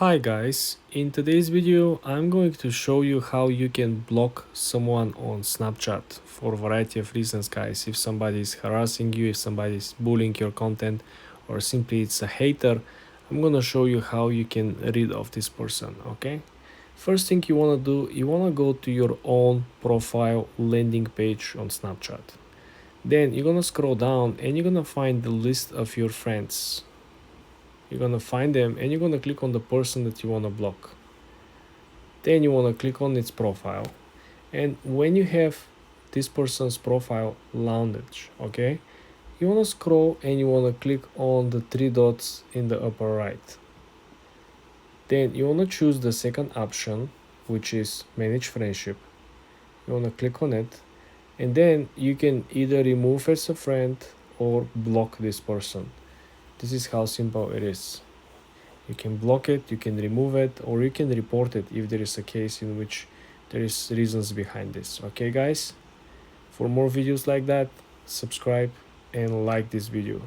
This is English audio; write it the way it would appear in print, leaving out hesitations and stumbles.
Hi guys, in today's video I'm going to show you how you can block someone on Snapchat for a variety of reasons, guys. If somebody is harassing you, if somebody is bullying your content, or simply it's a hater, I'm gonna show you how you can rid of this person. Okay, first thing you want to do, you want to go to your own profile landing page on Snapchat. Then you're gonna scroll down and you're gonna find the list of your friends. You're gonna find them and you're gonna click on the person that you want to block. Then you want to click on its profile, and when you have this person's profile launched, okay, you want to scroll and you want to click on the three dots in the upper right. Then you want to choose the second option, which is manage friendship. You want to click on it, and then you can either remove as a friend or block this person. This is how simple it is. You can block it, you can remove it, or you can report it if there is a case in which there is reasons behind this. Okay guys, for more videos like that, subscribe and like this video.